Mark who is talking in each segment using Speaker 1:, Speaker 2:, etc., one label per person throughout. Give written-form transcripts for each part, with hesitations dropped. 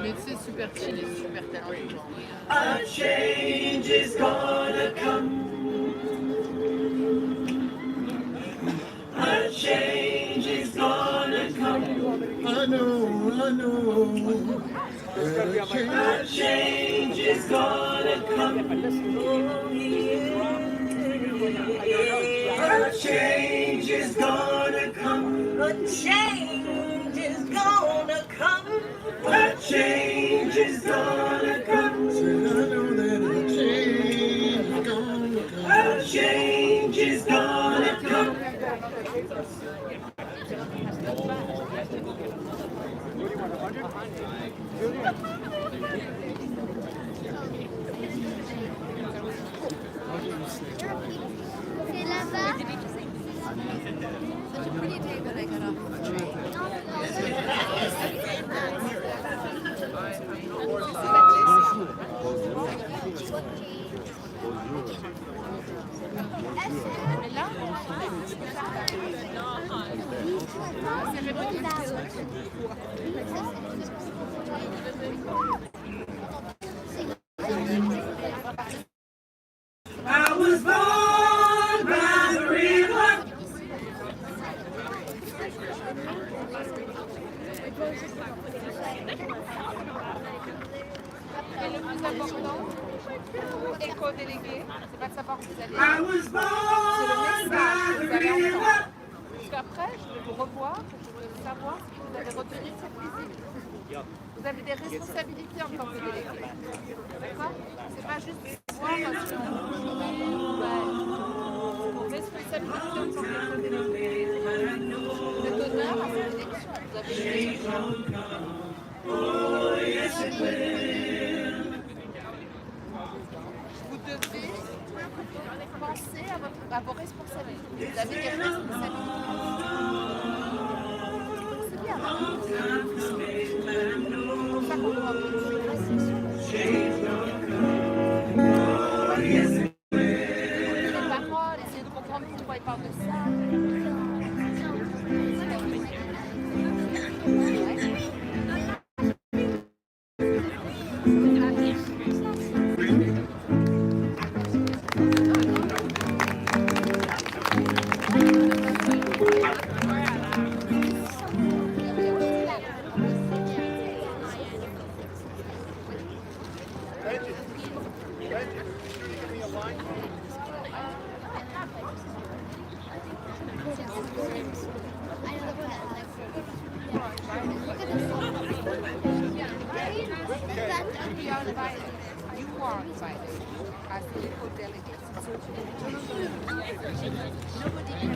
Speaker 1: Mais c'est super chill et super talentueux.
Speaker 2: A change is gonna come. A change is gonna come.
Speaker 3: I know.
Speaker 2: A change is gonna come. A change is gonna come.
Speaker 4: A change is gonna come.
Speaker 2: A change is gonna come.
Speaker 3: I know that a change is gonna come.
Speaker 2: A change is gonna come.
Speaker 5: C'est là-bas. Such a pretty day when I got off the train.
Speaker 2: I was born by the river.
Speaker 1: Et le plus important, éco-délégué, c'est pas de savoir que vous allez.
Speaker 2: I was born by the river.
Speaker 1: Parce qu'après, je veux vous revoir, je veux savoir ce que vous avez retenu de cette visite. Vous avez des responsabilités en tant que délégué. D'accord? C'est pas juste voir si vos responsabilités en tant que délégué. Vous êtes honneur à cette élection. Vous avez une Vous devez penser à vos responsabilités. Vous avez des responsabilités. C'est bien. C'est pour ça qu'on doit les paroles, essayer de comprendre pourquoi ils parlent de ça. You are invited. You are invited as equal delegates. Nobody can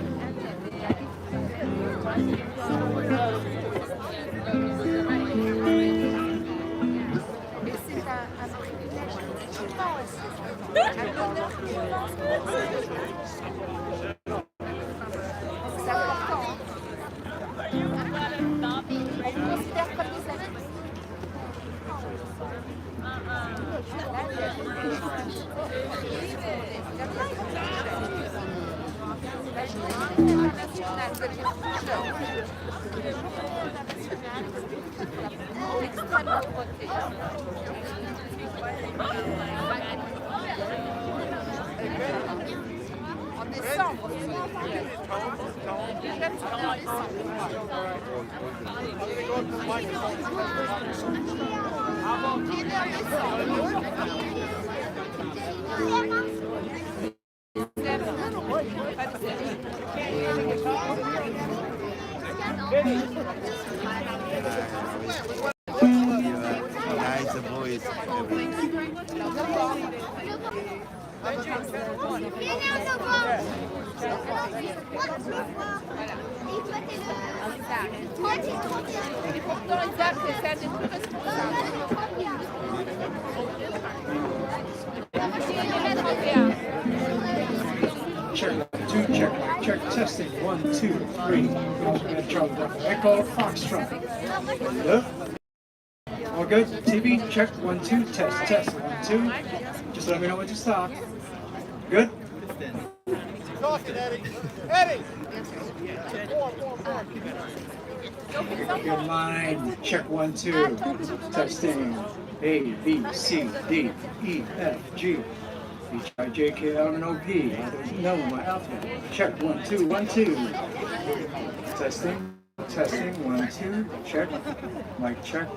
Speaker 1: mais c'est un privilège immense, un honneur immense. C'est important. On vous considère comme des amis. La journée internationale de l'extrême pauvreté. En décembre,
Speaker 6: Guys, the boys.
Speaker 1: Et pourtant, Isaac, c'est un des plus responsables.
Speaker 7: Check, testing, 1, 2, 3. Charlie Delta, Echo, Foxtrot. Hello? All good? TV, check, 1, 2, test, 1, 2. Just let me know when to stop. Good?
Speaker 3: Talking, Eddie. Eddie! More.
Speaker 7: Make up your mind. Check 1, 2. Testing. A, B, C, D, E, F, G, H, I, J, K, L, M, N, O, P. I don't know my alphabet. Check 1, 2, 1, 2. Testing. Testing. 1, 2. Check. Mic check.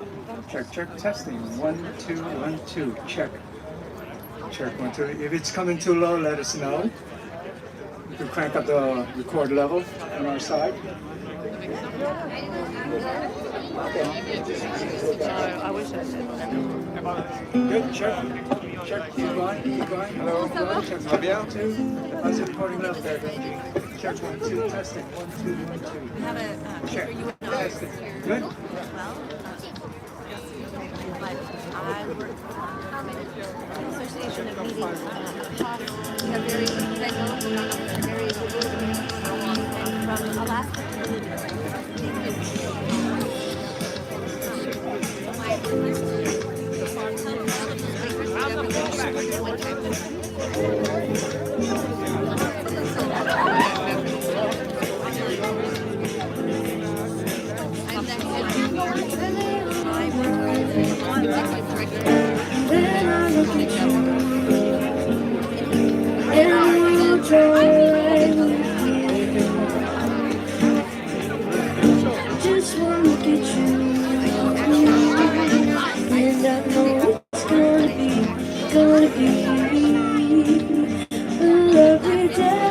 Speaker 7: Check, check. Testing. 1, 2, 1, 2. Check. Check 1, 2. If it's coming too low, let us know. You can crank up the record level on our side.
Speaker 1: I wish I said that.
Speaker 7: Good, check. Check, keep going, keep going. Hello, check, check 1, 2. How's the recording level there, Benji? Check 1, 2, testing. 1, 2, 1, 2.
Speaker 8: Have a
Speaker 7: Check, testing. Good?
Speaker 8: But I work for an association of meetings. We have very, you guys know, very from Alaska.
Speaker 2: Just wanna look at you, and I know it's gonna be a lovely day.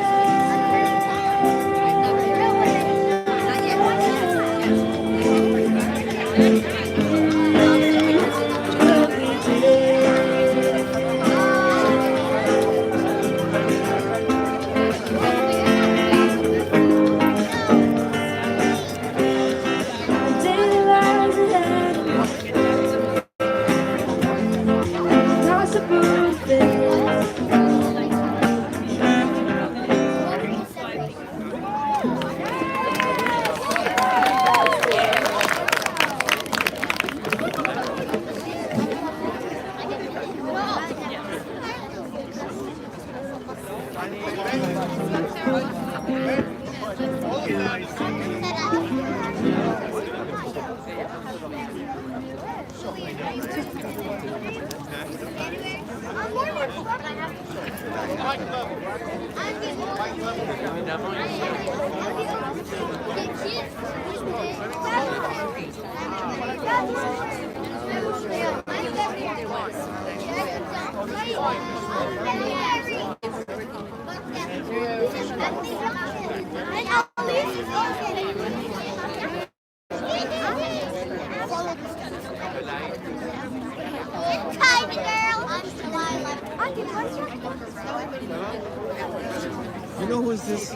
Speaker 6: You know who is this?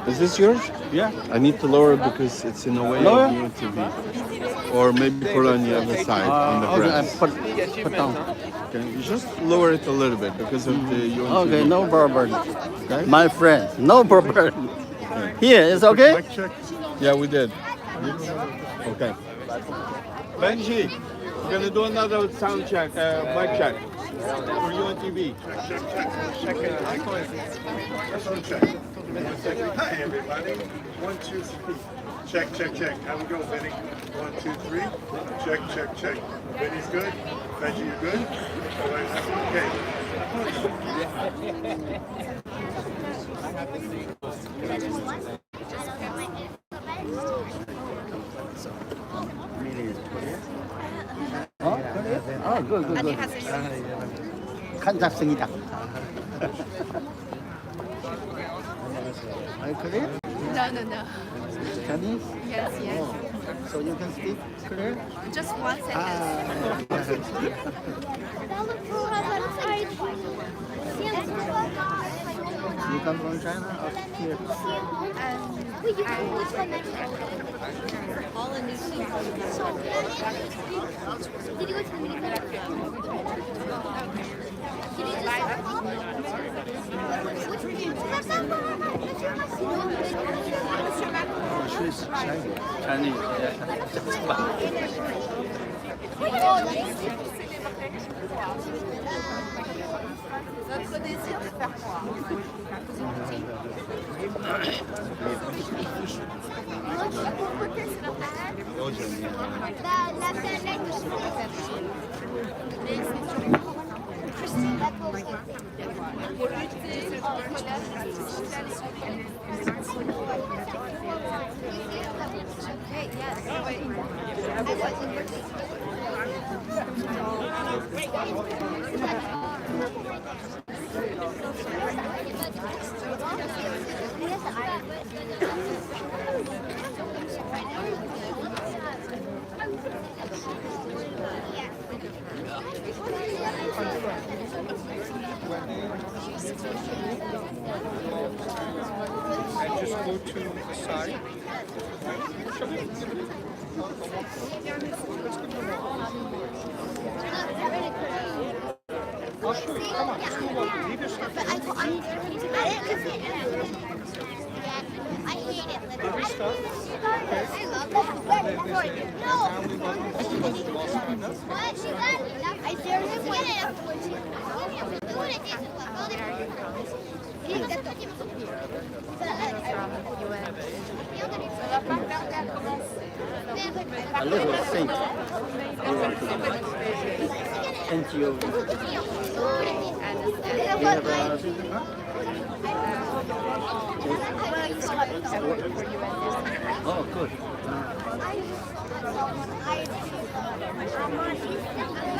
Speaker 6: Is this yours?
Speaker 9: Yeah.
Speaker 6: I need to lower it because it's in a way
Speaker 9: Lower?
Speaker 6: of UNTV. Or maybe put it on the other side, on the
Speaker 9: Okay,
Speaker 6: grass.
Speaker 9: put down.
Speaker 6: Okay, you just lower it a little bit because of the UNTV.
Speaker 9: Okay, no problem.
Speaker 6: Okay?
Speaker 9: My friend, no problem. Here, it's okay?
Speaker 6: Mic check? Yeah, we did. Okay. Benji, we're gonna do another sound check, mic check for UNTV.
Speaker 10: Hi everybody. 1, 2, 3. Check, check, check. How we go, Benny? 1, 2, 3. Check, check, check. Benny's good. Benji, you good? All right, okay.
Speaker 9: Good. 간잡성이다. Are you clear?
Speaker 1: No.
Speaker 9: Chinese?
Speaker 1: Yes.
Speaker 9: So you can speak clear?
Speaker 1: Just one sentence.
Speaker 9: You come from China or here?
Speaker 8: All in New Zealand.
Speaker 5: Did you go to the mini
Speaker 9: Chinese. Chinese.
Speaker 1: Notre désir de faire quoi?
Speaker 5: La planète la pauvreté.
Speaker 1: Pour lutter contre la justice
Speaker 6: Just go to the side. I'll show you. Come on, just go on. Leave your stuff.
Speaker 5: I hate it.
Speaker 6: Leave your stuff.
Speaker 5: I love it. No. What? She got it. I seriously get it.
Speaker 9: A little sink. NGO. We have a oh, good.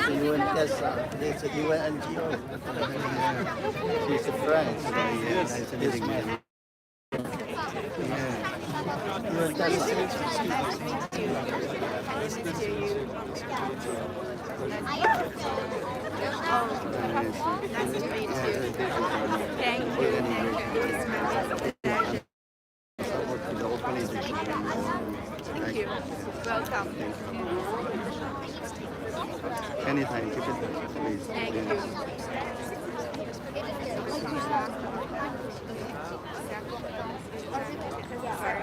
Speaker 9: The UN Tessa, it's a UN NGO. She's a friend. Yes, living there. UN
Speaker 1: Thank you. Welcome.
Speaker 9: Anytime, keep it there, please.
Speaker 1: Thank
Speaker 9: Yeah.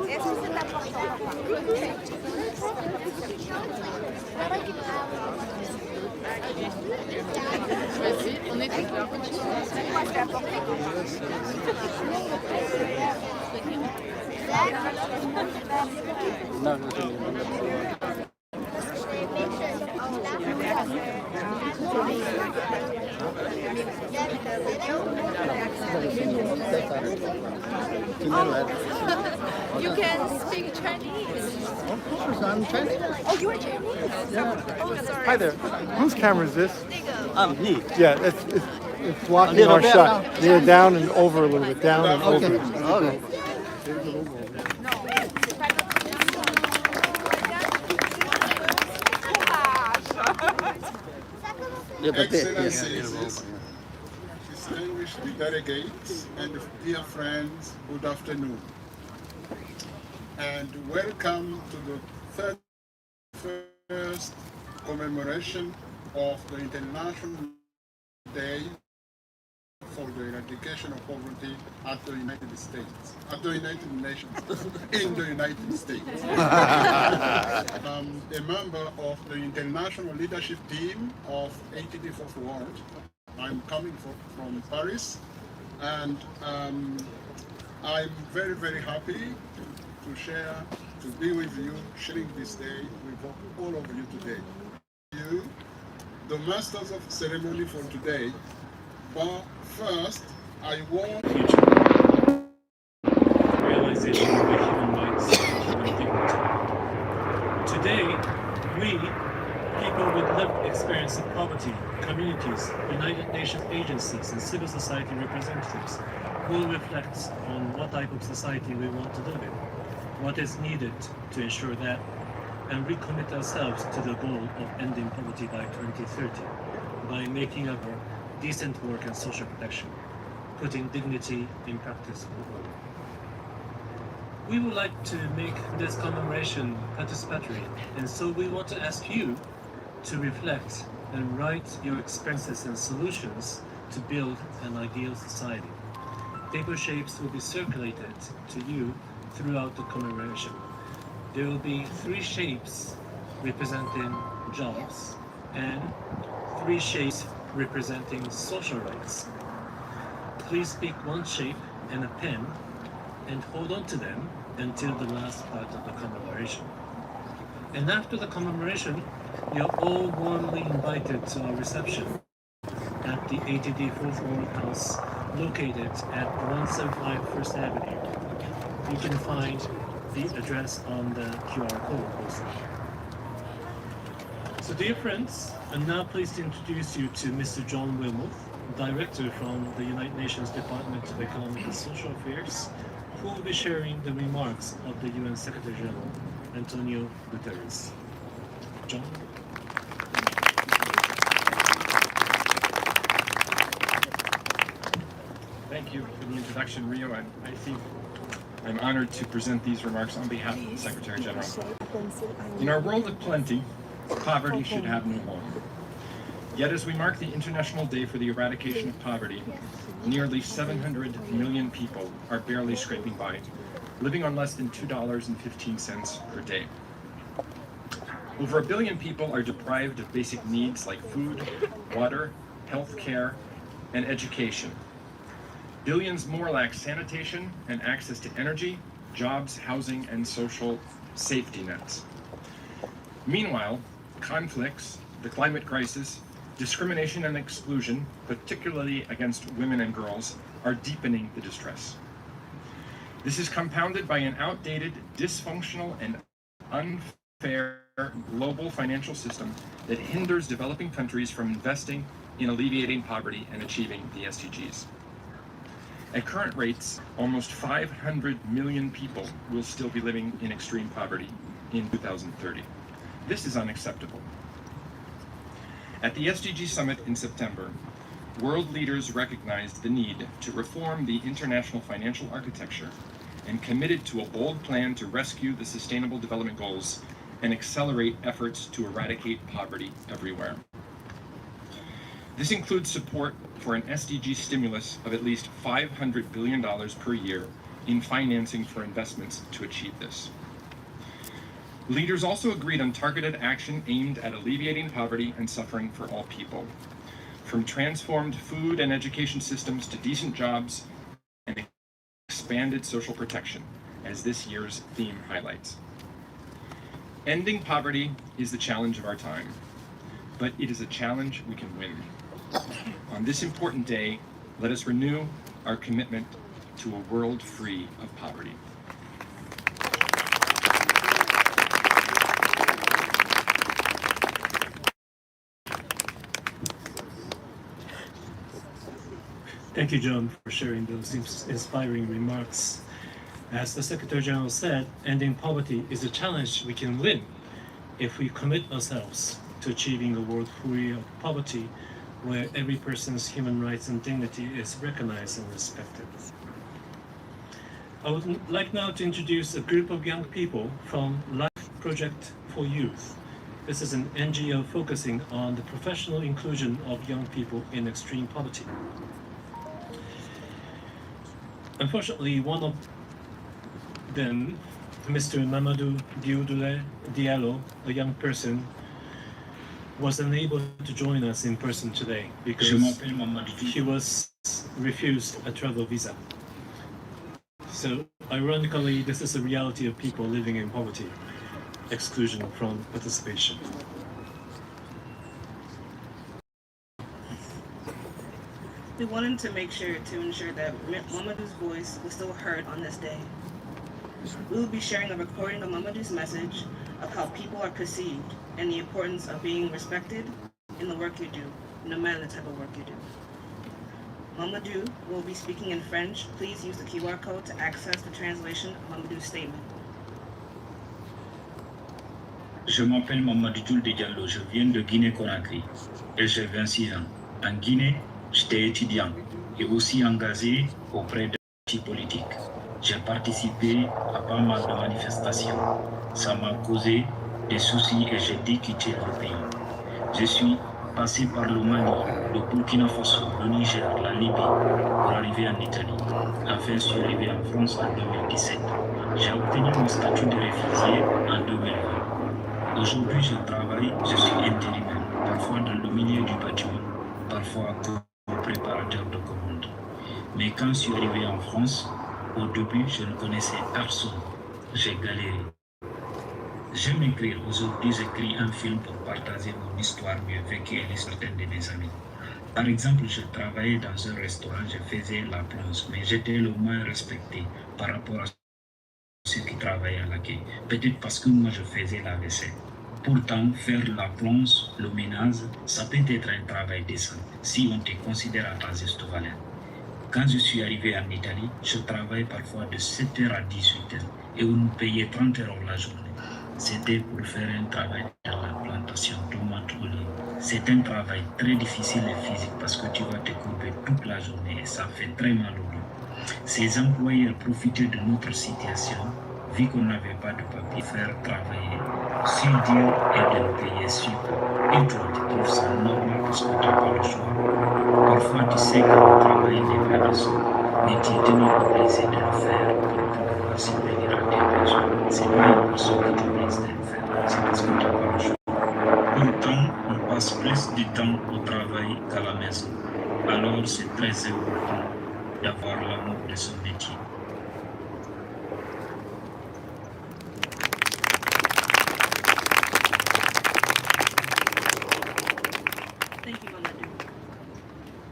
Speaker 1: Est-ce que c'est important? Vas-y, on est tous là. C'est quoi, c'est important?
Speaker 9: No, no.
Speaker 1: You can speak Chinese.
Speaker 9: Of course, I'm Chinese.
Speaker 1: Oh, you are Chinese?
Speaker 9: Yeah.
Speaker 1: Oh, sorry.
Speaker 3: Hi there. Whose camera is this?
Speaker 9: Me.
Speaker 3: Yeah, it's blocking
Speaker 9: little
Speaker 3: our
Speaker 9: bit
Speaker 3: shot.
Speaker 9: now?
Speaker 3: Yeah, down and over a little bit. Down and
Speaker 9: Okay.
Speaker 3: over.
Speaker 9: Okay. Yeah, but
Speaker 10: Excellencies, distinguished delegates, and dear friends, good afternoon. And welcome to the 31st commemoration of the International Day for the Eradication of Poverty at the United States, at the United Nations, in the United States. I'm a member of the international leadership team of 84th World. I'm coming from Paris, and I'm very, very happy to share, to be with you, sharing this day with all of you today. You, the masters of ceremony for today, but first, I want
Speaker 11: realization of the human rights and human dignity. Today, we, people with lived experience of poverty, communities, United Nations agencies, and civil society representatives, will reflect on what type of society we want to live in, what is needed to ensure that, and recommit ourselves to the goal of ending poverty by 2030 by making our decent work and social protection, putting dignity in practice for all. We would like to make this commemoration participatory, and so we want to ask you to reflect and write your experiences and solutions to build an ideal society. Paper shapes will be circulated to you throughout the commemoration. There will be 3 shapes representing jobs and 3 shapes representing social rights. Please pick one shape and a pen and hold on to them until the last part of the commemoration. And after the commemoration, you're all warmly invited to our reception at the ATD 4th Floor House located at 175 First Avenue. You can find the address on the QR code also. So dear friends, I'm now pleased to introduce you to Mr. John Wilmoth, Director from the United Nations Department of Economic and Social Affairs, who will be sharing the remarks of the UN Secretary General, Antonio Guterres. John?
Speaker 12: Thank you for the introduction, Rio, and I think I'm honored to present these remarks on behalf of the Secretary General. In our world of plenty, poverty should have no home. Yet as we mark the International Day for the Eradication of Poverty, nearly 700 million people are barely scraping by, living on less than $2.15 per day. Over 1 billion people are deprived of basic needs like food, water, health care, and education. Billions more lack sanitation and access to energy, jobs, housing, and social safety nets. Meanwhile, conflicts, the climate crisis, discrimination and exclusion, particularly against women and girls, are deepening the distress. This is compounded by an outdated, dysfunctional, and unfair global financial system that hinders developing countries from investing in alleviating poverty and achieving the SDGs. At current rates, almost 500 million people will still be living in extreme poverty in 2030. This is unacceptable. At the SDG Summit in September, world leaders recognized the need to reform the international financial architecture and committed to a bold plan to rescue the Sustainable Development Goals and accelerate efforts to eradicate poverty everywhere. This includes support for an SDG stimulus of at least $500 billion per year in financing for investments to achieve this. Leaders also agreed on targeted action aimed at alleviating poverty and suffering for all people, from transformed food and education systems to decent jobs and expanded social protection, as this year's theme highlights. Ending poverty is the challenge of our time, but it is a challenge we can win. On this important day, let us renew our commitment to a world free of poverty.
Speaker 11: Thank you, John, for sharing those inspiring remarks. As the Secretary General said, ending poverty is a challenge we can win if we commit ourselves to achieving a world free of poverty where every person's human rights and dignity is recognized and respected. I would like now to introduce a group of young people from Life Project for Youth. This is an NGO focusing on the professional inclusion of young people in extreme poverty. Unfortunately, one of them, Mr. Mamadou Diallo, a young person, was unable to join us in person today because he was refused a travel visa. So, ironically, this is the reality of people living in poverty, exclusion from participation.
Speaker 13: We wanted to make sure to ensure that Mamadou's voice was still heard on this day. We will be sharing a recording of Mamadou's message of how people are perceived and the importance of being respected in the work you do, no matter the type of work you do. Mamadou will be speaking in French. Please use the QR code to access the translation of Mamadou's statement.
Speaker 14: Je m'appelle Mamadou Diallo, je viens de Guinée-Conakry et j'ai 26 ans. En Guinée, j'étais étudiant et aussi engagé auprès des partis politiques. J'ai participé à pas mal de manifestations. Ça m'a causé des soucis et j'ai dû quitter le pays. Je suis passé par le Mali, le Burkina Faso, le Niger, la Libye, pour arriver en Italie. Enfin, je suis arrivé en France en 2017. J'ai obtenu mon statut de réfugié en 2020. Aujourd'hui, je travaille, je suis intérimaire, parfois dans le milieu du bâtiment, parfois comme préparateur de commandes. Mais quand je suis arrivé en France, au début, je ne connaissais personne. J'ai galéré. J'aime écrire. Aujourd'hui, j'écris un film pour partager mon histoire mieux vécue et certaines de mes amis. Par exemple, je travaillais dans un restaurant, je faisais la plonge, mais j'étais le moins respecté par rapport à ceux qui travaillaient à l'accueil. Peut-être parce que moi, je faisais la vaisselle. Pourtant, faire la plonge, le ménage, ça peut être un travail décent si on te considère à ta juste valeur. Quand je suis arrivé en Italie, je travaillais parfois de 7h à 18h et on nous payait 30 € la journée. C'était pour faire un travail dans la plantation tomates olives. C'est un travail très difficile et physique parce que tu vas te courber toute la journée et ça fait très mal au dos. Ces employeurs profitaient de notre situation, vu qu'on n'avait pas de papier, faire travailler si dur et de nous payer si peu. Et toi, tu trouves ça normal parce que tu n'as pas le choix. Parfois, tu sais que le travail n'est pas de ça, mais tu es tenu obligé de le faire pour pouvoir subvenir à tes besoins. C'est pas une personne qui t'oblige de le faire, c'est parce que tu n'as pas le choix. Pourtant, on passe plus du temps au travail qu'à la maison. Alors, c'est très important d'avoir l'amour de son métier.
Speaker 13: Thank you, Mamadou.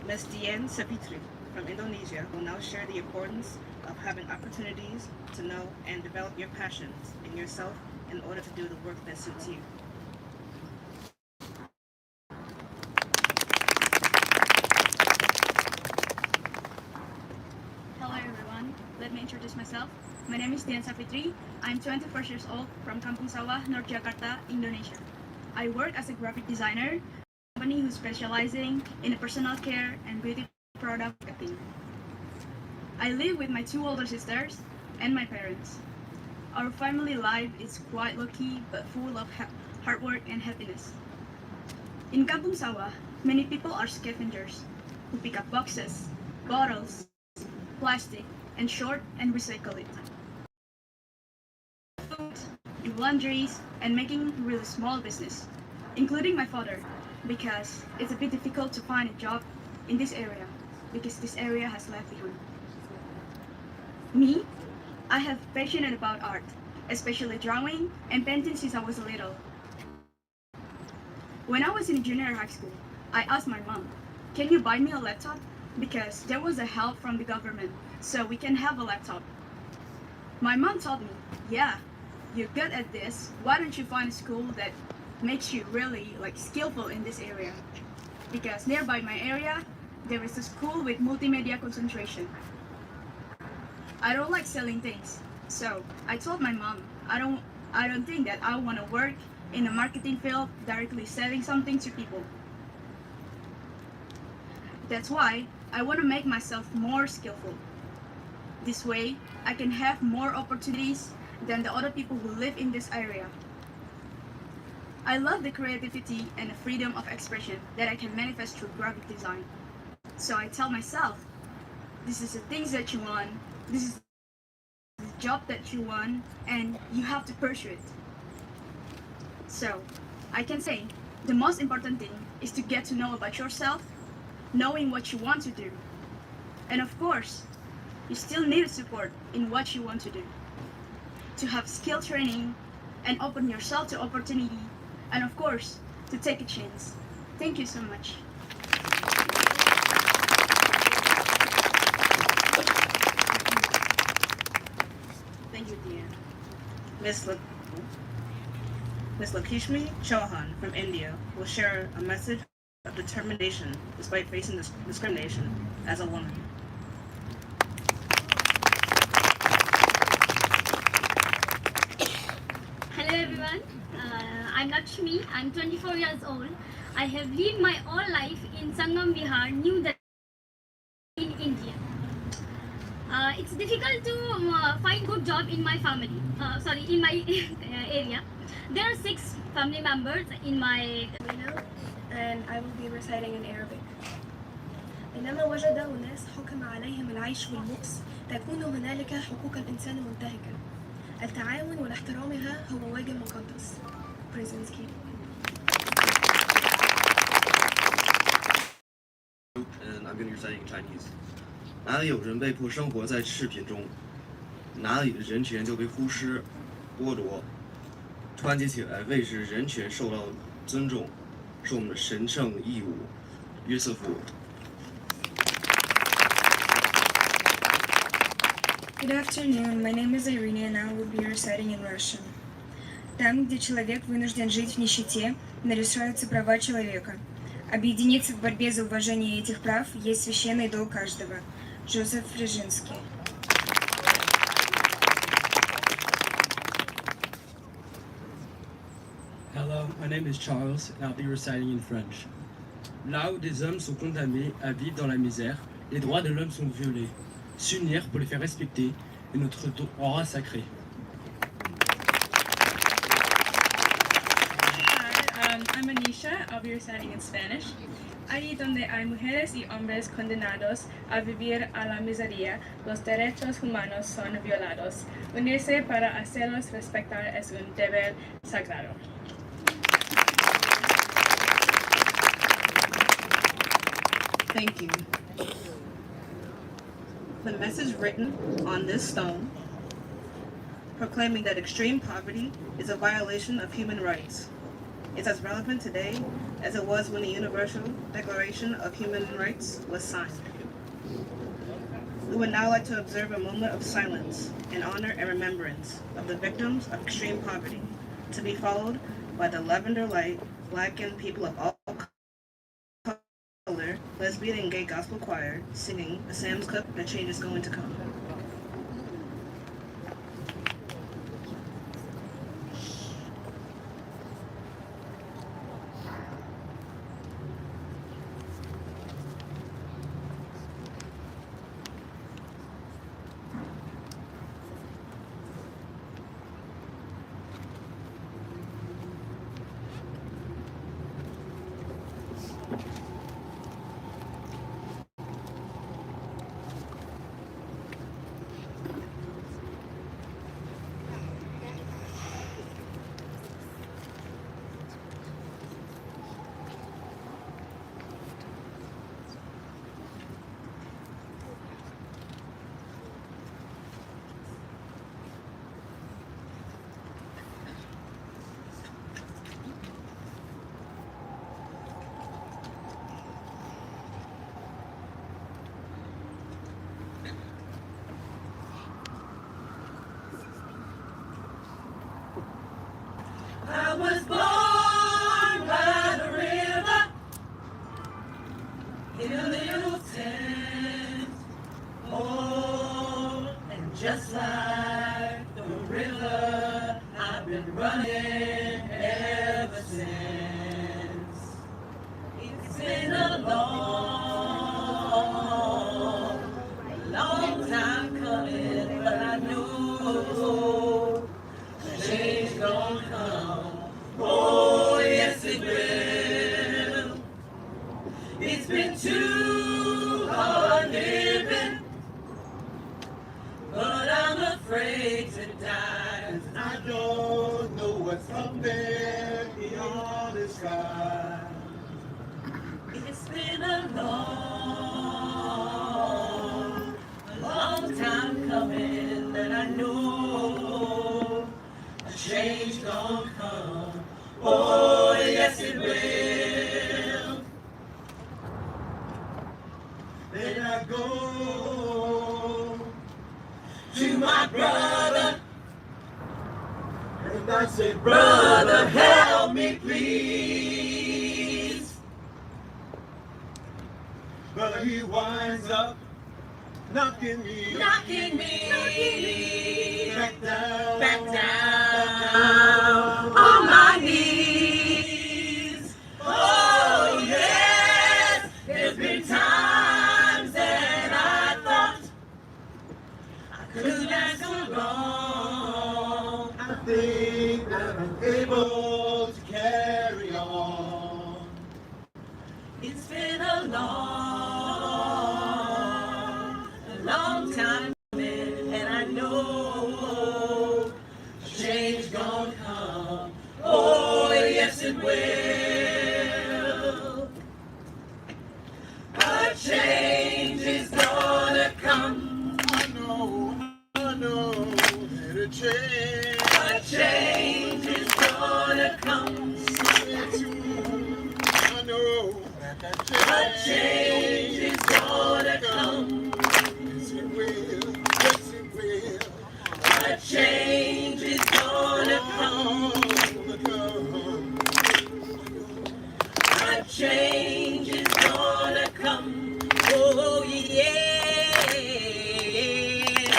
Speaker 13: Ms. Dian Sapitri from Indonesia will now share the importance of having opportunities to know and develop your passions in yourself in order to do the work that suits you.
Speaker 15: Hello everyone, let me introduce myself. My name is Dian Sapitri. I'm 24 years old from Kampung Sawah, North Jakarta, Indonesia. I work as a graphic designer, a company who's specializing in personal care and beauty product marketing. I live with my 2 older sisters and my parents. Our family life is quite low-key but full of hard work and happiness. In Kampung Sawah, many people are scavengers who pick up boxes, bottles, plastic, and short and recycle it. Food, do laundries, and making really small business, including my father, because it's a bit difficult to find a job in this area, because this area has left behind. Me, I have passionate about art, especially drawing and painting since I was little. When I was in junior high school, I asked my mom, can you buy me a laptop? Because there was a help from the government, so we can have a laptop. My mom told me, yeah, you're good at this, why don't you find a school that makes you really skillful in this area? Because nearby my area, there is a school with multimedia concentration. I don't like selling things, so I told my mom, I don't think that I want to work in the marketing field directly selling something to people. That's why I want to make myself more skillful. This way, I can have more opportunities than the other people who live in this area. I love the creativity and the freedom of expression that I can manifest through graphic design. So I tell myself, this is the things that you want, this is the job that you want, and you have to pursue it. So I can say, the most important thing is to get to know about yourself, knowing what you want to do. And of course, you still need support in what you want to do. To have skill training and open yourself to opportunity, and of course, to take a chance. Thank you so much.
Speaker 13: Thank you, Dian. Ms. Lakshmi Chauhan from India will share a message of determination despite facing discrimination as a woman.
Speaker 16: Hello everyone, I'm Lakshmi, I'm 24 years old. I have lived my whole life in Sangam Vihar, New Delhi, in India. it's difficult to find good job in my family. In my area. There are 6 family members in my.
Speaker 15: And I will be reciting in Arabic. إنما وجد أناس حكم عليهم العيش والبؤس تكون هنالك حقوق الإنسان منتهكة. التعاون والاحترامها هو واجب مقدس. Brzezinski.
Speaker 17: And I'm going to be reciting in Chinese. 哪里有人被迫生活在赤贫中，哪里的人权就被忽视、剥夺。团结起来，为使人权受到尊重，是我们的神圣义务。约瑟夫。
Speaker 15: Good afternoon. My name is Irina, and I will be reciting in Russian. Там, где человек вынужден жить в нищете, нарушаются права человека. Объединиться в борьбе за уважение этих прав есть священный долг каждого. Joseph Brzezinski.
Speaker 18: Hello, my name is Charles, and I'll be reciting in French. Là où des hommes sont condamnés à vivre dans la misère, les droits de l'homme sont violés. S'unir pour les faire respecter est notre droit sacré.
Speaker 15: I'm Anisha. I'll be reciting in Spanish. Allí donde hay mujeres y hombres condenados a vivir a la miseria, los derechos humanos son violados. Unirse para hacerlos respetar es un deber sagrado.
Speaker 13: Thank you. The message written on this stone proclaiming that extreme poverty is a violation of human rights is as relevant today as it was when the Universal Declaration of Human Rights was signed. We would now like to observe a moment of silence in honor and remembrance of the victims of extreme poverty, to be followed by the Lavender Light Black and people of all color, lesbian and gay gospel choir singing a Sam's Club "The Change Is Going to Come."
Speaker 4: I was born by the river in a little tent. Oh, and just like the river, I've been running ever since. It's been a long time coming, but I knew change gonna come. Oh, yes it will. It's been too hard living, but I'm afraid to die, 'cause I don't know what's up there beyond the sky. It's been a long time coming, that I know a change gonna come. Oh, yes it will. Then I go to my brother, and I say, brother, help me please. But he winds up knocking me back down on my knees. Oh yes, there's been times that I thought change is gonna come.
Speaker 10: I know that a
Speaker 4: change is gonna come.
Speaker 10: I know that
Speaker 4: A change is gonna come.
Speaker 10: yes it will, yes it will.
Speaker 4: A change is gonna come. A change is gonna come. Oh yeah.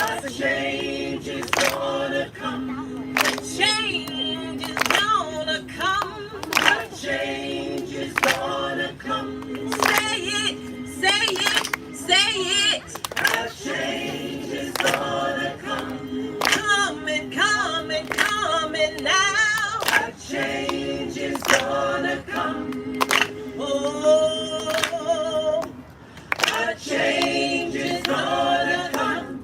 Speaker 4: A change is gonna come. A change is gonna come. A change is gonna come. Say it, say it, say it. A change is gonna come. Coming, coming, coming now. A change is gonna come. Oh, a change is gonna come.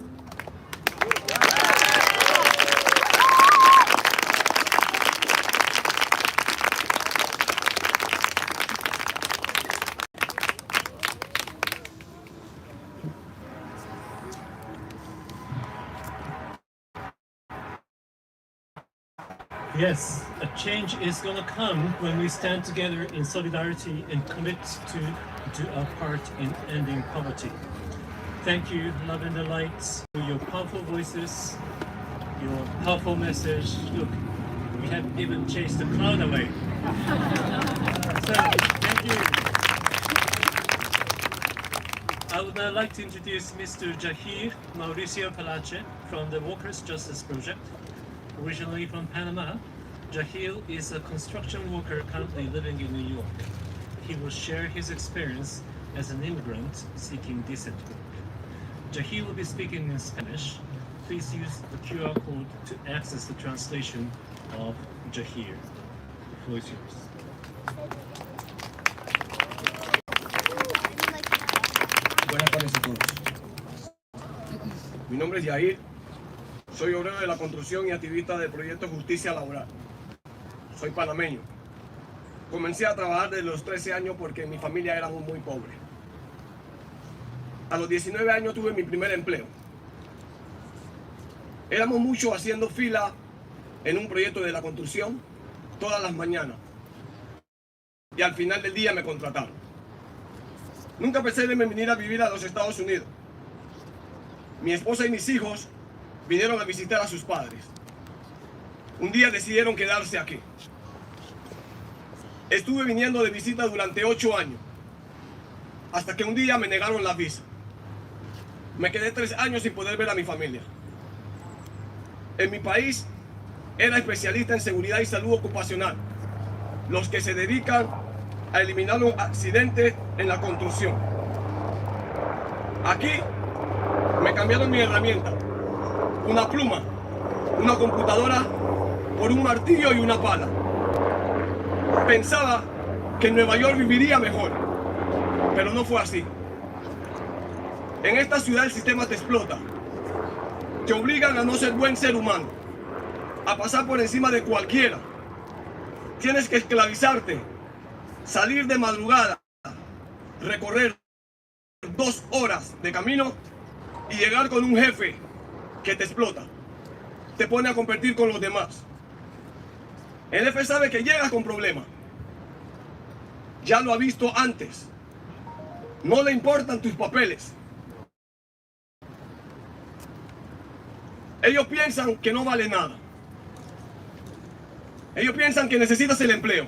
Speaker 11: Yes, a change is going to come when we stand together in solidarity and commit to do our part in ending poverty. Thank you, Love and the Lights, for your powerful voices, your powerful message. Look, we have even chased the cloud away. So, thank you. I would now like to introduce Mr. Jahir Mauricio Palache from the Workers' Justice Project. Originally from Panama, Jahil is a construction worker currently living in New York. He will share his experience as an immigrant seeking decent work. Jahil will be speaking in Spanish. Please use the QR code to access the translation of Jahir. The floor is yours.
Speaker 19: Buenas tardes a todos. Mi nombre es Yair. Soy obrero de la construcción y activista del proyecto Justicia Laboral. Soy panameño. Comencé a trabajar desde los 13 años porque mi familia era muy pobre. A los 19 años tuve mi primer empleo. Éramos muchos haciendo fila en un proyecto de la construcción todas las mañanas. Y al final del día me contrataron. Nunca pensé en venir a vivir a los Estados Unidos. Mi esposa y mis hijos vinieron a visitar a sus padres. Un día decidieron quedarse aquí. Estuve viniendo de visita durante 8 años, hasta que un día me negaron la visa. Me quedé 3 años sin poder ver a mi familia. En mi país era especialista en seguridad y salud ocupacional, los que se dedican a eliminar los accidentes en la construcción. Aquí me cambiaron mi herramienta. Una pluma, una computadora, por un martillo y una pala. Pensaba que en Nueva York viviría mejor, pero no fue así. En esta ciudad el sistema te explota. Te obligan a no ser buen ser humano, a pasar por encima de cualquiera. Tienes que esclavizarte, salir de madrugada, recorrer 2 horas de camino y llegar con un jefe que te explota, te pone a competir con los demás. El jefe sabe que llegas con problemas. Ya lo ha visto antes. No le importan tus papeles. Ellos piensan que no vale nada. Ellos piensan que necesitas el empleo.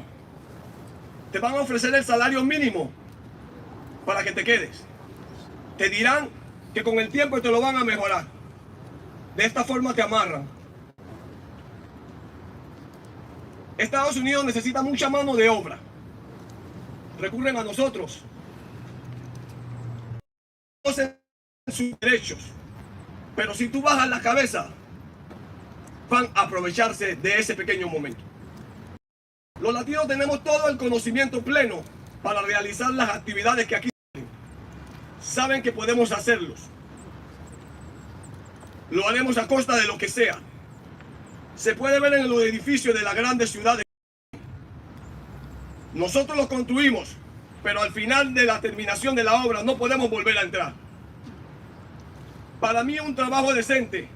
Speaker 19: Te van a ofrecer el salario mínimo para que te quedes. Te dirán que con el tiempo te lo van a mejorar. De esta forma te amarran. Estados Unidos necesita mucha mano de obra. Recurren a nosotros. Conocen sus derechos. Pero si tú bajas la cabeza, van a aprovecharse de ese pequeño momento. Los latinos tenemos todo el conocimiento pleno para realizar las actividades que aquí saben que podemos hacerlos. Lo haremos a costa de lo que sea. Se puede ver en los edificios de las grandes ciudades. Nosotros los construimos, pero al final de la terminación de la obra no podemos volver a entrar. Para mí un trabajo decente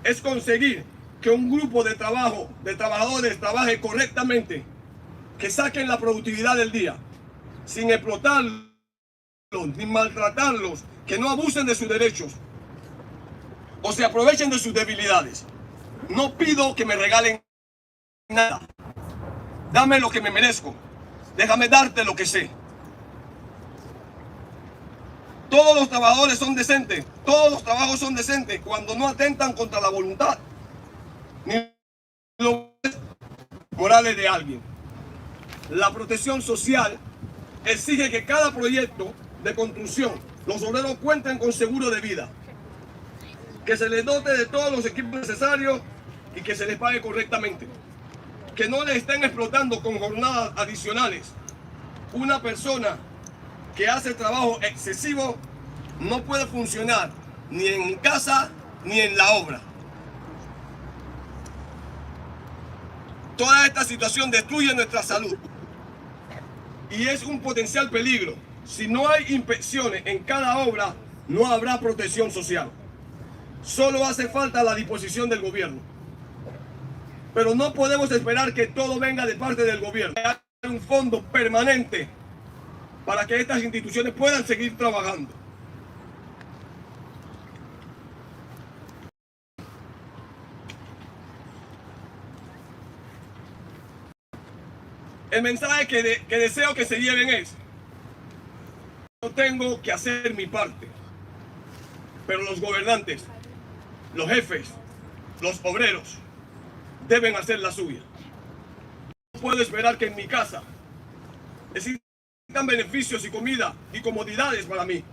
Speaker 19: es conseguir que un grupo de trabajadores trabaje correctamente, que saquen la productividad del día, sin explotarlos, ni maltratarlos, que no abusen de sus derechos o se aprovechen de sus debilidades. No pido que me regalen nada. Dame lo que me merezco. Déjame darte lo que sé. Todos los trabajadores son decentes. Todos los trabajos son decentes cuando no atentan contra la voluntad ni los morales de alguien. La protección social exige que cada proyecto de construcción, los obreros cuenten con seguro de vida, que se les dote de todos los equipos necesarios y que se les pague correctamente. Que no les estén explotando con jornadas adicionales. Una persona que hace trabajo excesivo no puede funcionar ni en casa ni en la obra. Toda esta situación destruye nuestra salud y es un potencial peligro. Si no hay inspecciones en cada obra, no habrá protección social. Solo hace falta la disposición del gobierno. Pero no podemos esperar que todo venga de parte del gobierno. Hay un fondo permanente para que estas instituciones puedan seguir trabajando. El mensaje que deseo que se lleven es: yo tengo que hacer mi parte, pero los gobernantes, los jefes, los obreros deben hacer la suya. No puedo esperar que en mi casa existan beneficios y comida y comodidades para mí,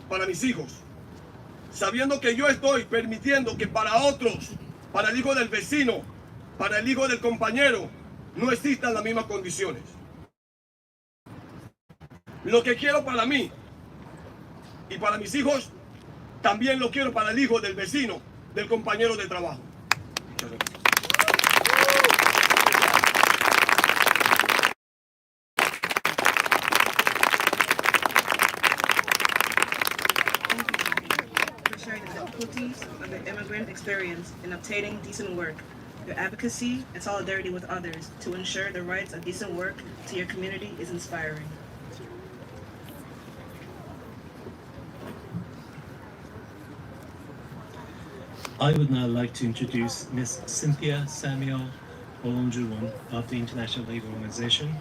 Speaker 19: para mis hijos, sabiendo que yo estoy permitiendo que para otros, para el hijo del vecino, para el hijo del compañero, no existan las mismas condiciones. Lo que quiero para mí y para mis hijos, también lo quiero para el hijo del vecino, del compañero de trabajo. Muchas gracias.
Speaker 13: Difficulties of the immigrant experience in obtaining decent work, your advocacy and solidarity with others to ensure the rights of decent work to your community is inspiring.
Speaker 11: I would now like to introduce Ms. Cynthia Samuel Olonjuwon of the International Labour Organization,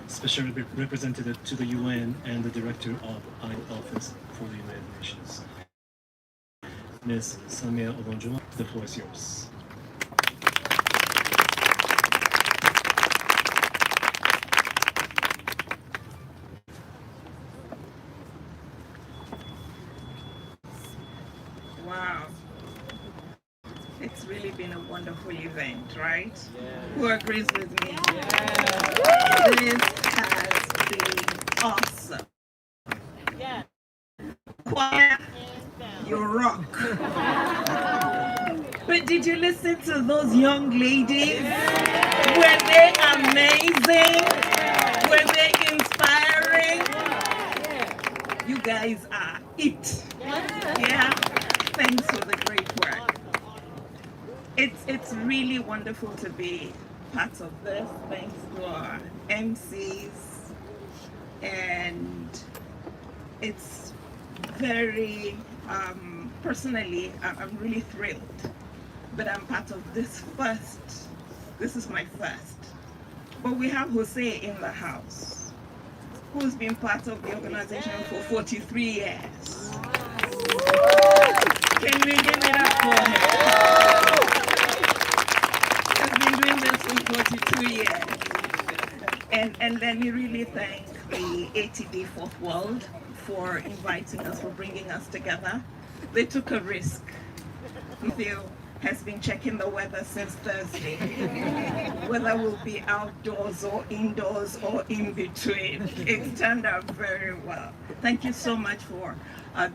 Speaker 11: Special Representative to the UN and the Director of the Office for the United Nations. Ms. Samuel Olonjuwon, the floor is yours.
Speaker 13: Wow. It's really been a wonderful event, right? Yeah. Who agrees with me? Yeah. This has been awesome. Yeah. Choir, you rock. But did you listen to those young ladies? Yeah. Were they amazing? Yeah. Were they inspiring? Yeah. You guys are it. Yeah. Thanks for the great work. It's really wonderful to be part of this. Thanks to our MCs. And it's very, personally, I'm really thrilled that I'm part of this first. This is my first. But we have Jose in the house, who's been part of the organization for 43 years. Can we give it up for him? He's been doing this for 42 year. And let me really thank the ATD Fourth World for inviting us, for bringing us together. They took a risk. Matthew has been checking the weather since Thursday, whether we'll be outdoors or indoors or in between. It's turned out very well. Thank you so much for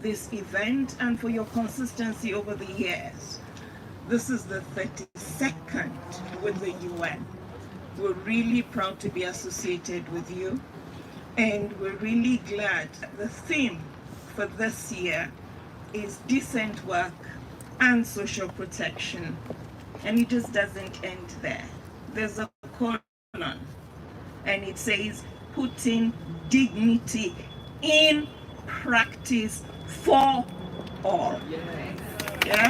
Speaker 13: this event and for your consistency over the years. This is the 32nd with the UN. We're really proud to be associated with you. And we're really glad the theme for this year is decent work and social protection. And it just doesn't end there. There's a colon, and it says putting dignity in practice for all. Yeah?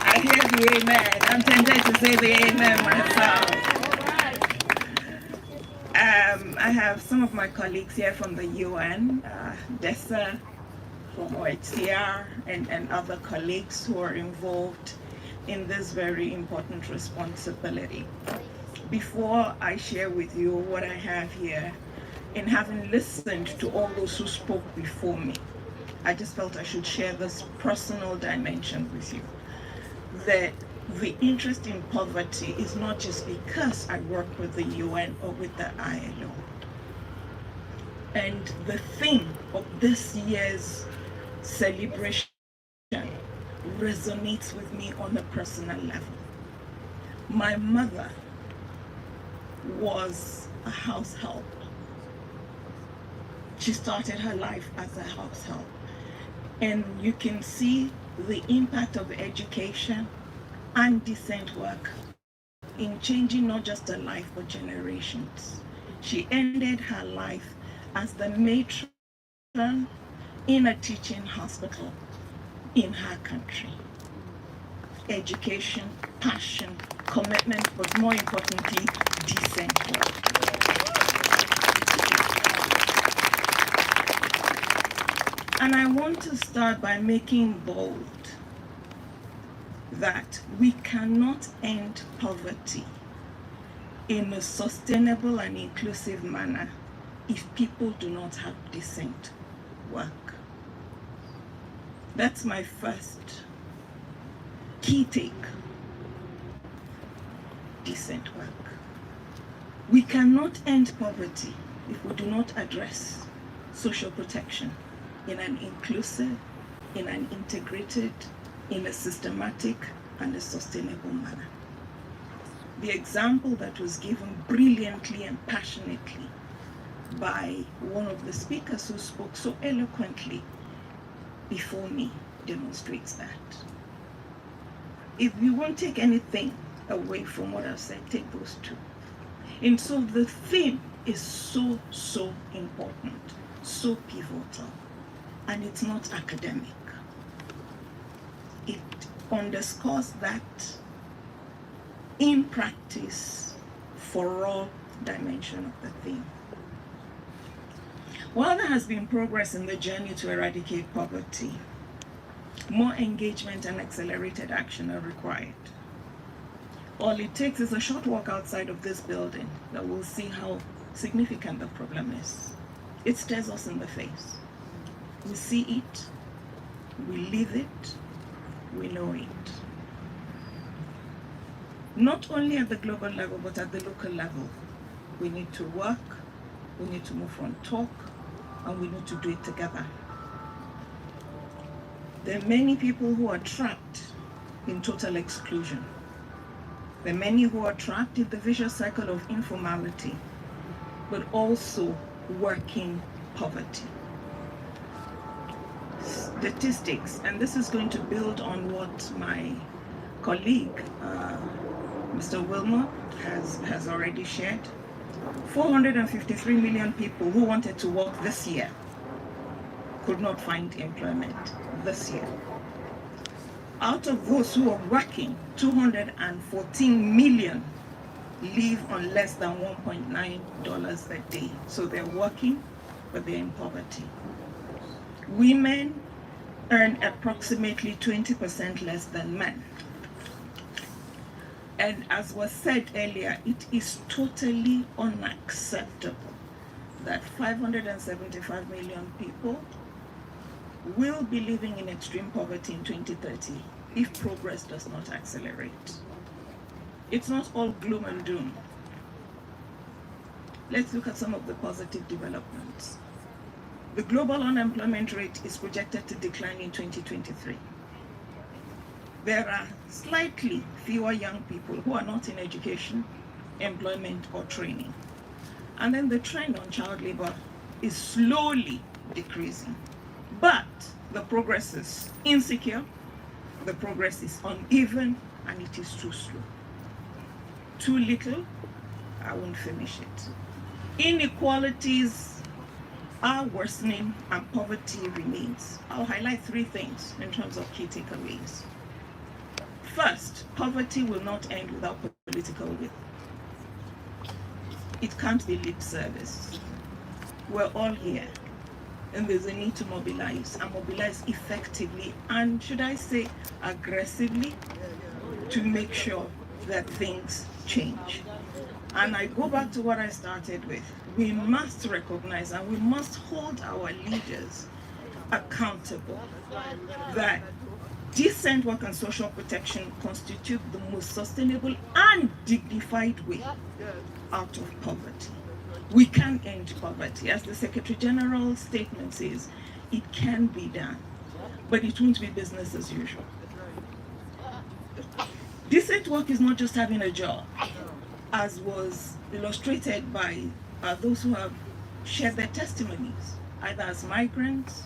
Speaker 13: I hear the amen. I'm tempted to say the amen myself. I have some of my colleagues here from the UN, DESA, from OHCR, and other colleagues who are involved in this very important responsibility. Before I share with you what I have here, in having listened to all those who spoke before me, I just felt I should share this personal dimension with you. That the interest in poverty is not just because I work with the UN or with the ILO. And the theme of this year's celebration resonates with me on a personal level. My mother was a house help. She started her life as a house help. And you can see the impact of education and decent work in changing not just her life but generations. She ended her life as the matron in a teaching hospital in her country. Education, passion, commitment, but more importantly, decent work. And I want to start by making bold that we cannot end poverty in a sustainable and inclusive manner if people do not have decent work. That's my first key take. Decent work. We cannot end poverty if we do not address social protection in an inclusive, in an integrated, in a systematic and a sustainable manner. The example that was given brilliantly and passionately by one of the speakers who spoke so eloquently before me demonstrates that. If you won't take anything away from what I've said, take those two. And so the theme is so important, so pivotal, and it's not academic. It underscores that in practice for all dimension of the theme. While there has been progress in the journey to eradicate poverty, more engagement and accelerated action are required. All it takes is a short walk outside of this building that will see how significant the problem is. It stares us in the face. We see it, we live it, we know it. Not only at the global level, but at the local level. We need to work, we need to move from talk, and we need to do it together. There are many people who are trapped in total exclusion. There are many who are trapped in the vicious cycle of informality, but also working poverty. Statistics, and this is going to build on what my colleague, Mr. Wilmer, has already shared. 453 million people who wanted to work this year could not find employment this year. Out of those who are working, 214 million live on less than $1.9 a day. So they're working, but they're in poverty. Women earn approximately 20% less than men. And as was said earlier, it is totally unacceptable that 575 million people will be living in extreme poverty in 2030 if progress does not accelerate. It's not all gloom and doom. Let's look at some of the positive developments. The global unemployment rate is projected to decline in 2023. There are slightly fewer young people who are not in education, employment, or training. And then the trend on child labor is slowly decreasing. But the progress is insecure, the progress is uneven, and it is too slow. Too little, I won't finish it. Inequalities are worsening and poverty remains. I'll highlight 3 things in terms of key takeaways. First, poverty will not end without political will. It can't be lip service. We're all here, and there's a need to mobilize, and mobilize effectively, and should I say aggressively, to make sure that things change. And I go back to what I started with. We must recognize and we must hold our leaders accountable that decent work and social protection constitute the most sustainable and dignified way out of poverty. We can end poverty. As the Secretary General's statement says, it can be done, but it won't be business as usual. Decent work is not just having a job, as was illustrated by those who have shared their testimonies, either as migrants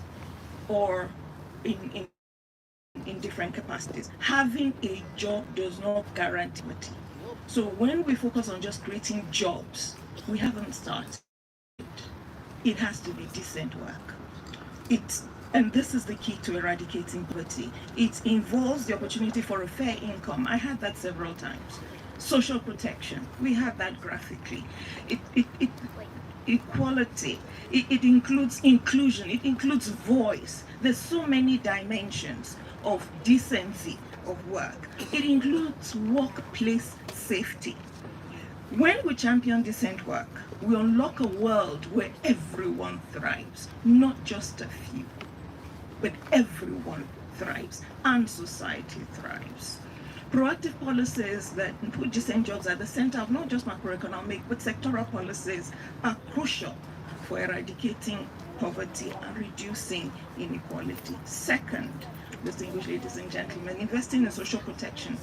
Speaker 13: or in different capacities. Having a job does not guarantee poverty. So when we focus on just creating jobs, we haven't started. It has to be decent work. And this is the key to eradicating poverty. It involves the opportunity for a fair income. I had that several times. Social protection, we had that graphically. Equality, it includes inclusion, it includes voice. There's so many dimensions of decency of work. It includes workplace safety. When we champion decent work, we unlock a world where everyone thrives, not just a few, but everyone thrives and society thrives. Proactive policies that put decent jobs at the center of not just macroeconomic, but sectoral policies are crucial for eradicating poverty and reducing inequality. Second, distinguished ladies and gentlemen, investing in social protection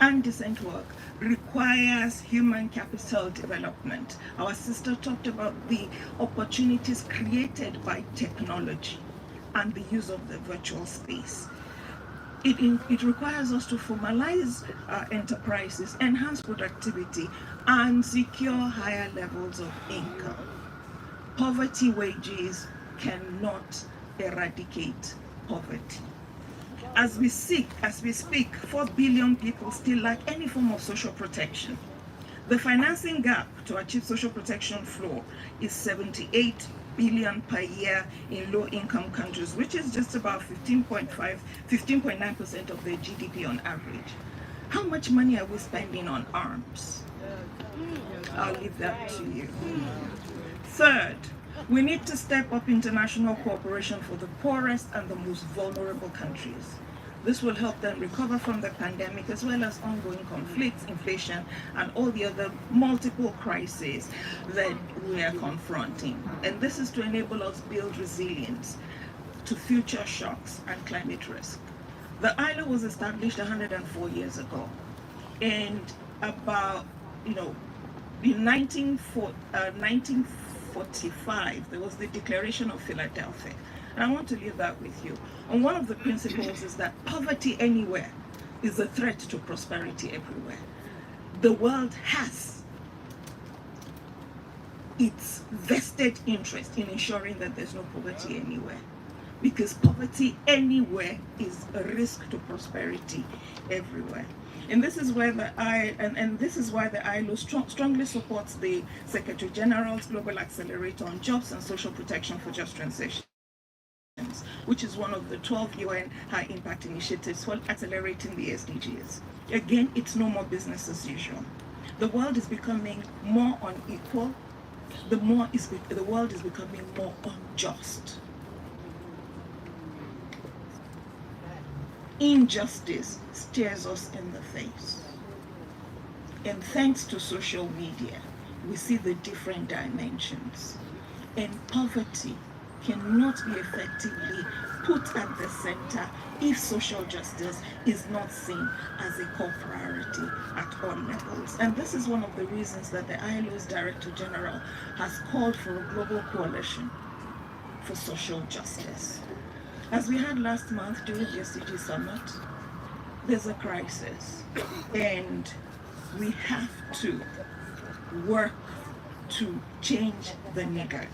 Speaker 13: and decent work requires human capital development. Our sister talked about the opportunities created by technology and the use of the virtual space. It requires us to formalize enterprises, enhance productivity, and secure higher levels of income. Poverty wages cannot eradicate poverty. As we speak, 4 billion people still lack any form of social protection. The financing gap to achieve social protection floor is 78 billion per year in low-income countries, which is just about 15.9% of their GDP on average. How much money are we spending on arms? I'll leave that to you. Third, we need to step up international cooperation for the poorest and the most vulnerable countries. This will help them recover from the pandemic, as well as ongoing conflicts, inflation, and all the other multiple crises that we are confronting. And this is to enable us build resilience to future shocks and climate risk. The ILO was established 104 years ago. And about, in 1945, there was the Declaration of Philadelphia. And I want to leave that with you. And one of the principles is that poverty anywhere is a threat to prosperity everywhere. The world has its vested interest in ensuring that there's no poverty anywhere, because poverty anywhere is a risk to prosperity everywhere. And this is where this is why the ILO strongly supports the Secretary General's Global Accelerator on Jobs and Social Protection for Just Transition, which is one of the 12 UN high impact initiatives for accelerating the SDGs. Again, it's no more business as usual. The world is becoming more unequal. The world is becoming more unjust. Injustice stares us in the face. And thanks to social media, we see the different dimensions. And poverty cannot be effectively put at the center if social justice is not seen as a core priority at all levels. And this is one of the reasons that the ILO's Director General has called for a global coalition for social justice. As we had last month during the SDG Summit, there's a crisis, and we have to work to change the nigger.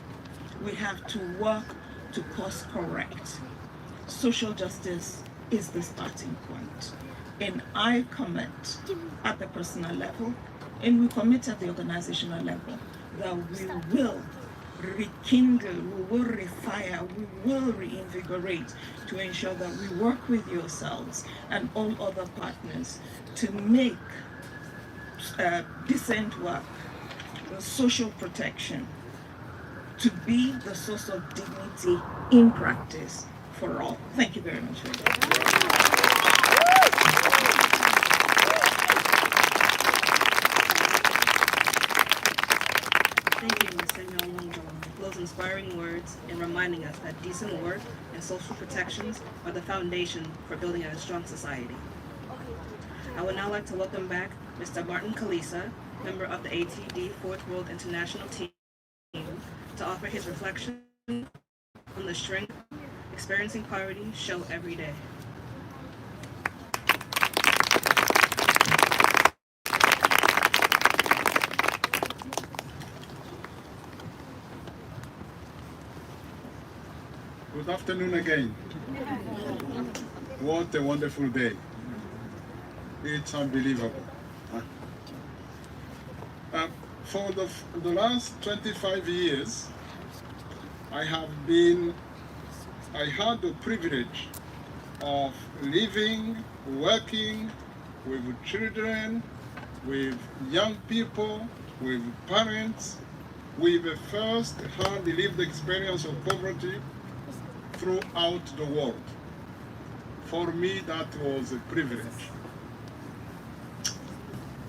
Speaker 13: We have to work to course correct. Social justice is the starting point. And I commit at the personal level, and we commit at the organizational level, that we will rekindle, we will refire, we will reinvigorate to ensure that we work with yourselves and all other partners to make decent work, social protection, to be the source of dignity in practice for all. Thank you very much for that. Thank you, Ms. Samuel Longdon, for those inspiring words and reminding us that decent work and social protections are the foundation for building a strong society. I would now like to welcome back Mr. Martin Kalisa, member of the ATD Fourth World International Team, to offer his reflection on the strength experiencing poverty show every day.
Speaker 10: Good afternoon again. What a wonderful day. It's unbelievable. For the last 25 years, I had the privilege of living, working with children, with young people, with parents, with a first-hand lived experience of poverty throughout the world. For me, that was a privilege.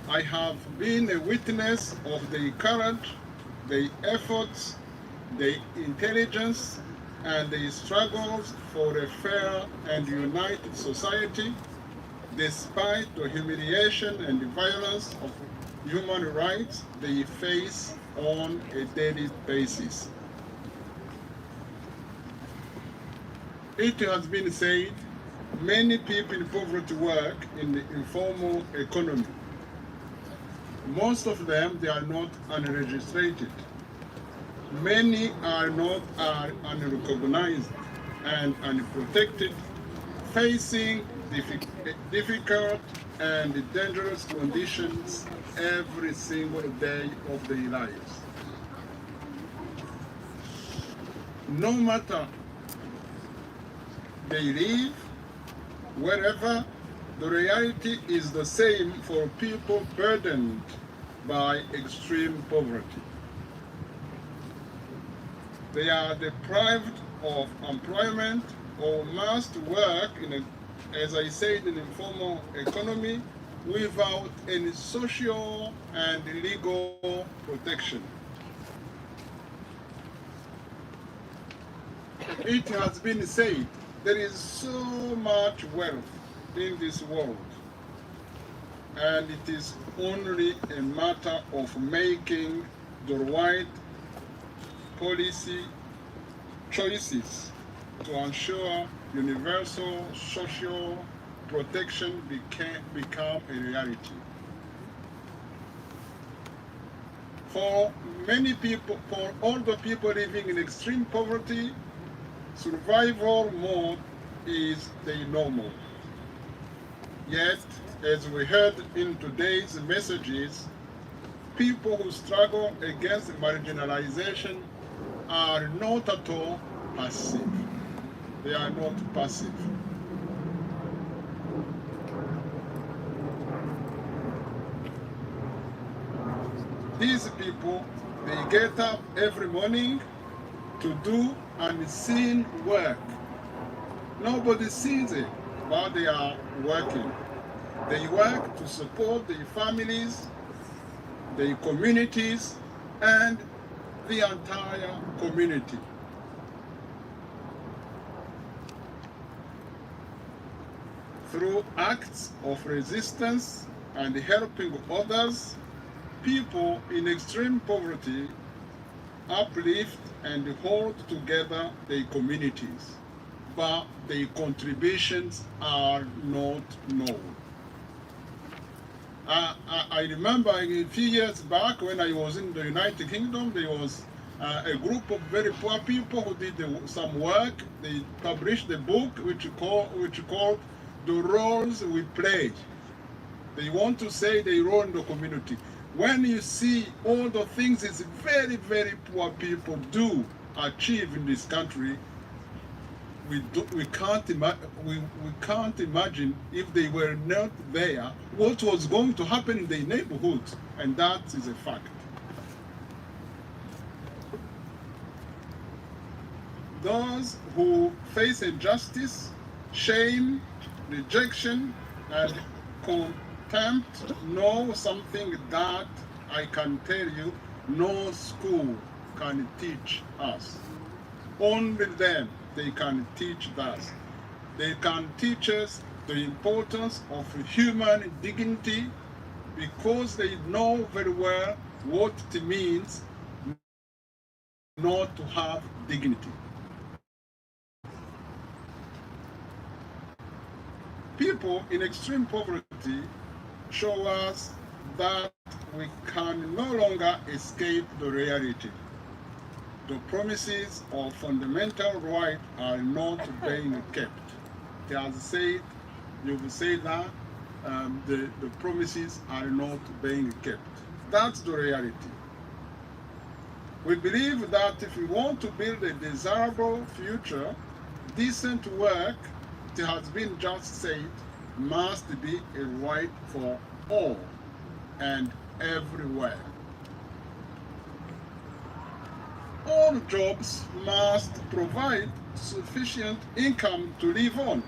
Speaker 10: I have been a witness of the courage, the efforts, the intelligence, and the struggles for a fair and united society, despite the humiliation and the violence of human rights they face on a daily basis. It has been said, many people in poverty work in the informal economy. Most of them, they are not unregistered. Many are unrecognized and unprotected, facing difficult and dangerous conditions every single day of their lives. No matter they live, wherever, the reality is the same for people burdened by extreme poverty. They are deprived of employment or must work as I said, in an informal economy without any social and legal protection. It has been said, there is so much wealth in this world, and it is only a matter of making the right policy choices to ensure universal social protection become a reality. For many people, for all the people living in extreme poverty, survival mode is the normal. Yet, as we heard in today's messages, people who struggle against marginalization are not at all passive. They are not passive. These people, they get up every morning to do unseen work. Nobody sees it, but they are working. They work to support their families, their communities, and the entire community. Through acts of resistance and helping others, people in extreme poverty uplift and hold together their communities, but their contributions are not known. I remember a few years back when I was in the United Kingdom, there was a group of very poor people who did some work. They published a book which called The Roles We Play. They want to say they role in the community. When you see all the things these very, very poor people do achieve in this country, we can't imagine if they were not there what was going to happen in their neighborhood, and that is a fact. Those who face injustice, shame, rejection, and contempt know something that I can tell you no school can teach us. Only them, they can teach us. They can teach us the importance of human dignity because they know very well what it means not to have dignity. People in extreme poverty show us that we can no longer escape the reality. The promises of fundamental rights are not being kept. It has said, you've said that the promises are not being kept. That's the reality. We believe that if we want to build a desirable future, decent work, it has been just said, must be a right for all and everywhere. All jobs must provide sufficient income to live on,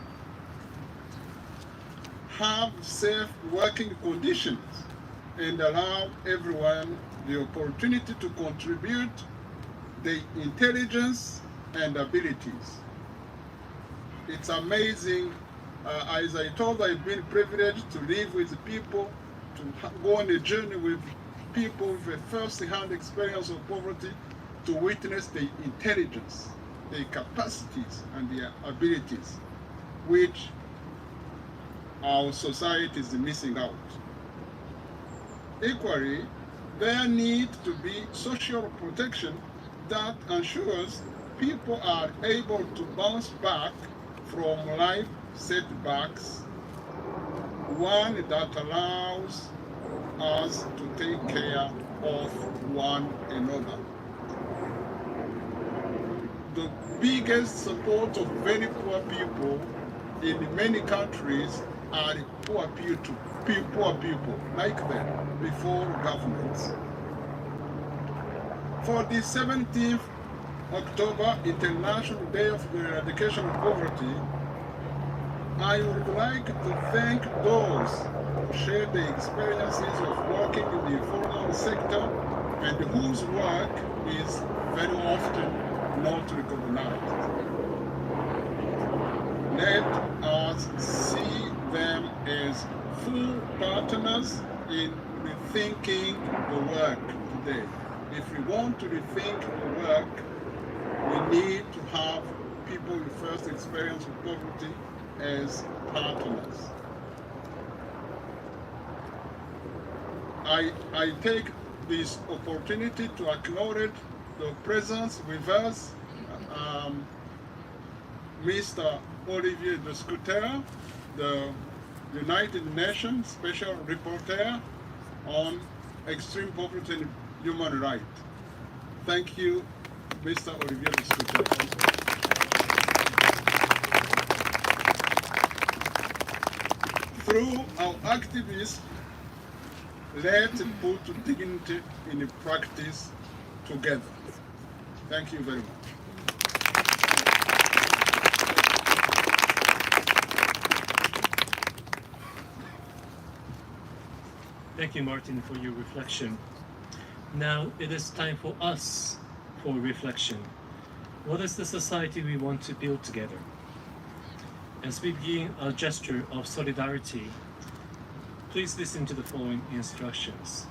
Speaker 10: have safe working conditions, and allow everyone the opportunity to contribute their intelligence and abilities. It's amazing. As I told, I've been privileged to live with people, to go on a journey with people with a first-hand experience of poverty, to witness their intelligence, their capacities, and their abilities, which our society is missing out. Equally, there needs to be social protection that ensures people are able to bounce back from life setbacks, one that allows us to take care of one another. The biggest support of very poor people in many countries are poor people like them before governments. For the 17th October International Day of the Eradication of Poverty, I would like to thank those who share the experiences of working in the informal sector and whose work is very often not recognized. Let us see them as full partners in rethinking the work today. If we want to rethink the work, we need to have people with first experience of poverty as partners. I take this opportunity to acknowledge the presence with us, Mr. Olivier de Scuter, the United Nations Special Rapporteur on Extreme Poverty and Human Rights. Thank you, Mr. Olivier de Scuter. Through our activities, let's put dignity in practice together. Thank you very much.
Speaker 11: Thank you, Martin, for your reflection. Now it is time for us for reflection. What is the society we want to build together? As we begin a gesture of solidarity, please listen to the following instructions.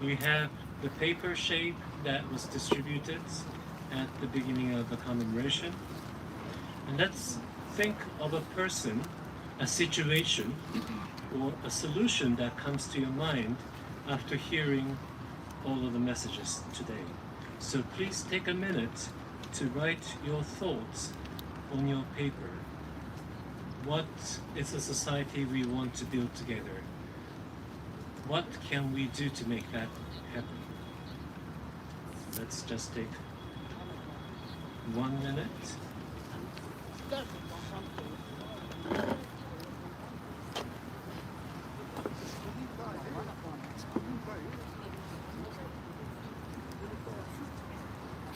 Speaker 11: We have the paper shape that was distributed at the beginning of the commemoration. And let's think of a person, a situation, or a solution that comes to your mind after hearing all of the messages today. So please take a minute to write your thoughts on your paper. What is a society we want to build together? What can we do to make that happen? Let's just take 1 minute.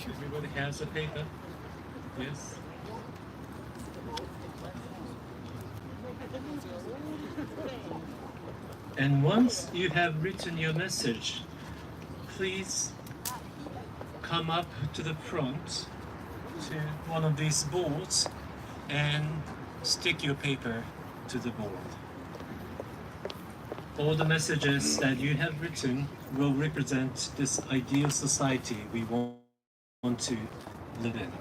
Speaker 11: Everybody has a paper? Yes? And once you have written your message, please come up to the front to one of these boards and stick your paper to the board. All the messages that you have written will represent this ideal society we want to live in.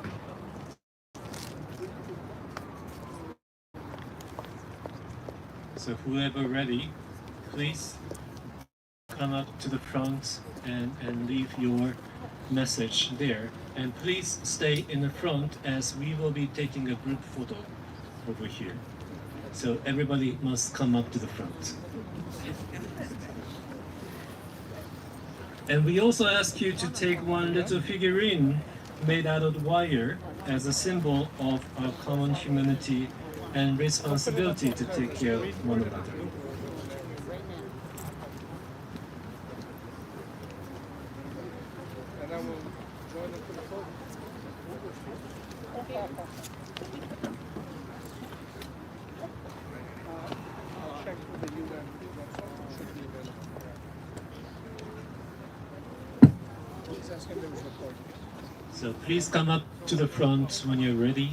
Speaker 11: So whoever ready, please come up to the front and leave your message there. And please stay in the front as we will be taking a group photo over here. So everybody must come up to the front. And we also ask you to take one little figurine made out of wire as a symbol of our common humanity and responsibility to take care of one another.
Speaker 6: And I will join them for the photo. I'll check with the UN. That photo should be available. Please ask him there was recording.
Speaker 11: So please come up to the front when you're ready.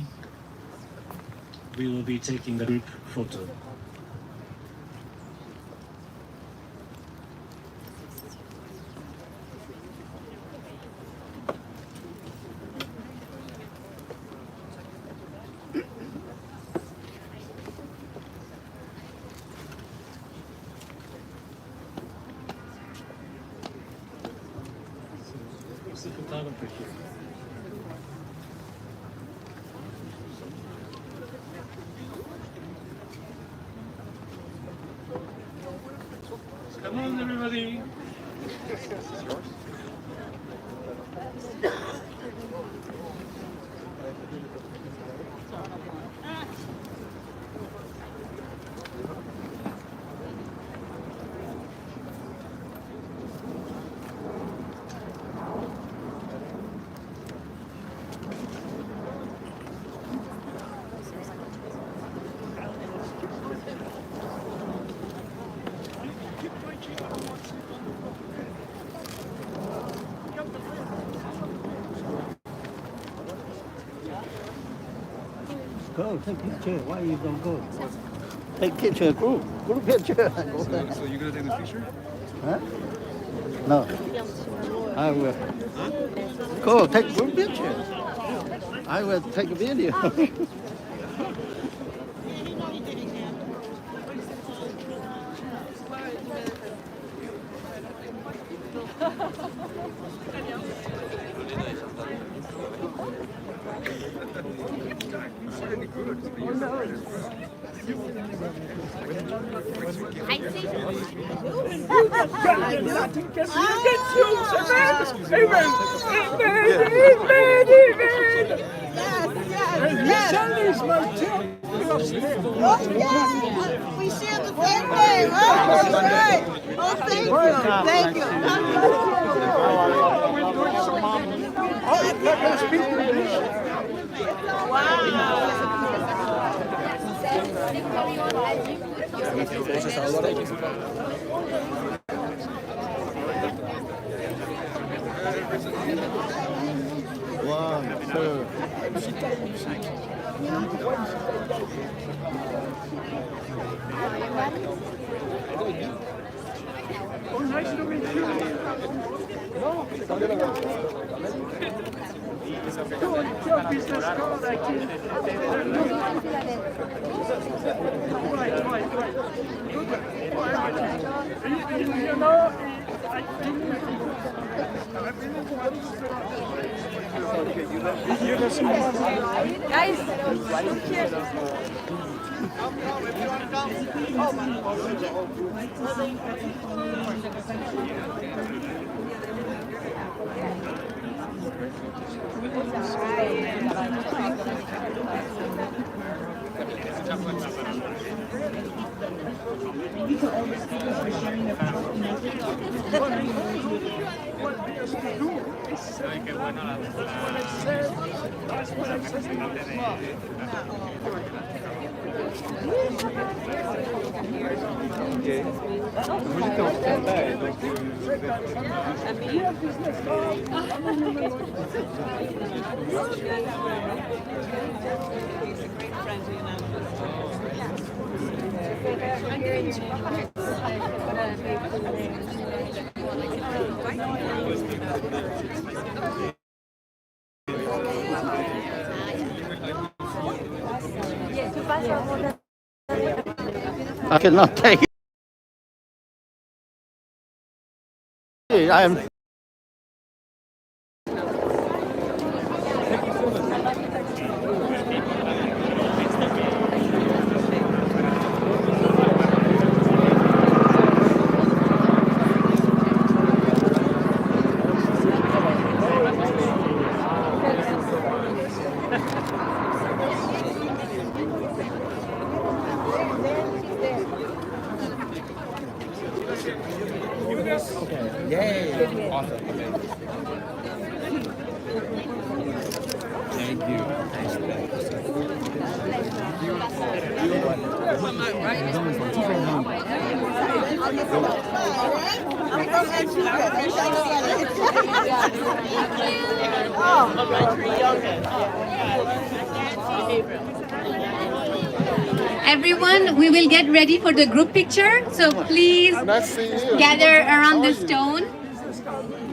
Speaker 11: We will be taking a group photo. Who's the photographer here? Come on, everybody.
Speaker 9: Go, take a picture. Why you don't go? Take picture, group picture.
Speaker 20: So you gonna take the picture?
Speaker 9: Huh? No. I will. Go, take group picture. I will take a video.
Speaker 2: We share the same thing. Oh, that's right. Oh, thank you. Thank you.
Speaker 9: Wow.
Speaker 1: Guys,
Speaker 6: Vous étiez en stand-by, donc
Speaker 9: I cannot take it. I am.
Speaker 20: Yay! Awesome. Thank you.
Speaker 16: Everyone, we will get ready for the group picture. So please gather around the stone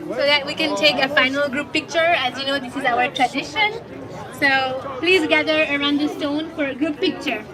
Speaker 16: so that we can take a final group picture. As you know, this is our tradition. So please gather around the stone for a group picture.